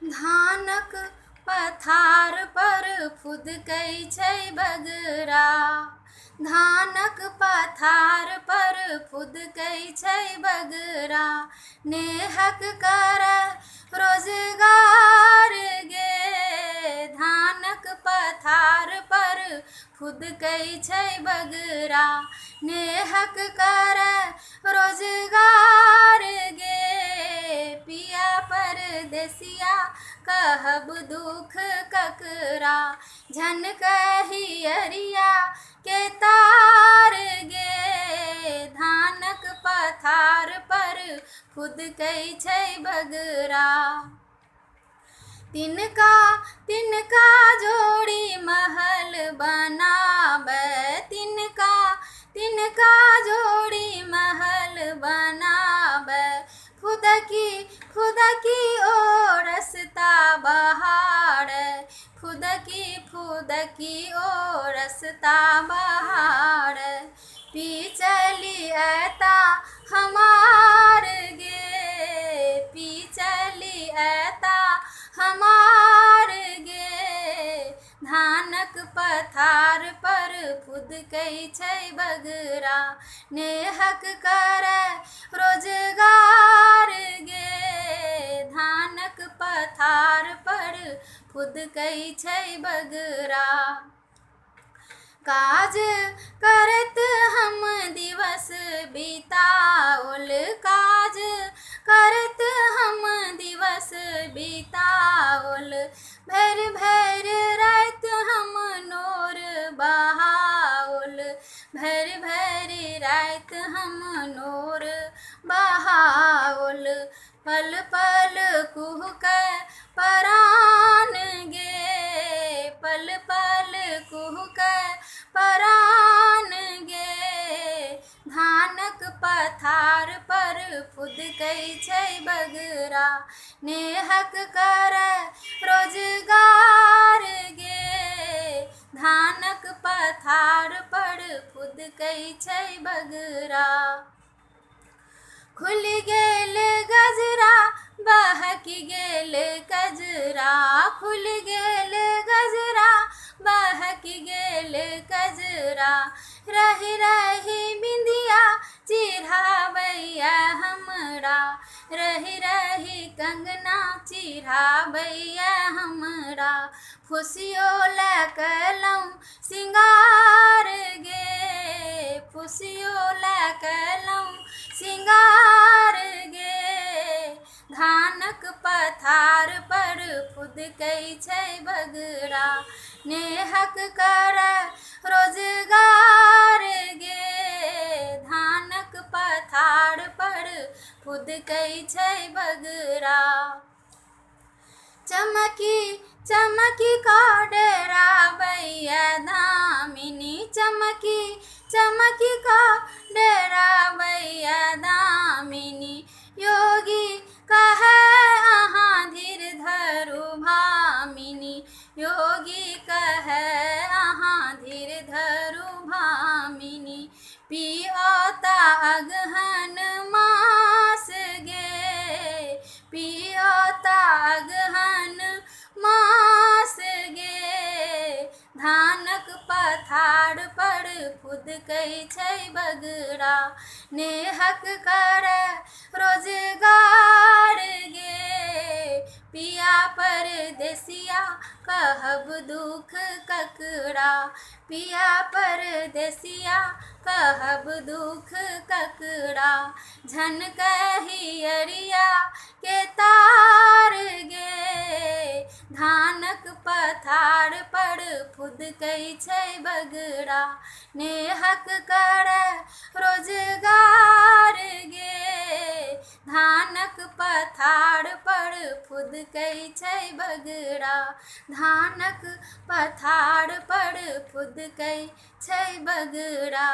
धानक पथार पर फुदकै छै बगरा। धानक पथार पर फुदकै छै बगरा। नेहक करय रोजगार गे। धानक पथार पर फुदकै छै बगरा। नेहक करय रोजगार गे। पिया परदेसिया कहब दुख ककरा। झनकही अरिया के तार गे। धानक पथार पर फुदकै छै बगरा। तिनका तिनका जोड़ी महल बनाबै। तिनका तिनका जोड़ी महल बनाबै। फुदकी फुदकी ओ रस्ता बहारै। फुदकी फुदकी ओ रस्ता बहारै। पिचली ऐता हमार गे। पिचली ऐता हमार गे। धानक पथार पर फुदकै छै बगरा। नेहक करय रोजगार गे। धानक पथार पर फुदकै छै बगरा। काज करत हम दिवस बिताओल। काज करत हम दिवस बिताओल। भैर भैर रात हम नोर बहाओल। भैर भैर रात हम नोर बहाओल। पल पल कुहकै परान गे। पल पल कुहकै परान गे। धानक पथार पर फुदकै छै बगरा। नेहक करय रोजगार गे। धानक पथार पर फुदकै छै बगरा। खुल गेल गजरा बहकी गेल कजरा। खुल गेल गजरा बहकी गेल कजरा। रही रही बिंदिया चिढ़ावैया हमरा। रही रही कंगना चिढ़ावैया हमरा। फुसियो लकलौं सिंगार गे। फुसियो लकलौं सिंगार गे। धानक पथार पर फुदकै छै बगरा। नेहक करय रोजगार गे। धानक पथार पर फुदकै छै बगरा। चमकी चमकी का डरावैया दामिनी। चमकी चमकी का डरावैया दामिनी। योगी कहै अहाँ धीर धरू भामिनी। योगी कहै अहाँ धीर धरू भामिनी। पिओता अगहन मास गे। पिओता अगहन मास गे। धानक पथार पर फुदकै छै बगरा। नेहक करय रोजगार गे। पिया परदेसिया कहब दुख ककरा। पिया परदेसिया कहब दुख ककरा। झनकही अरिया के तार गे। धानक पथार पर फुदकै छै बगरा। नेहक करय रोजगार गे। धानक पथार पर फुदकै छै बगरा। धानक पथार पर फुदकै छै बगरा।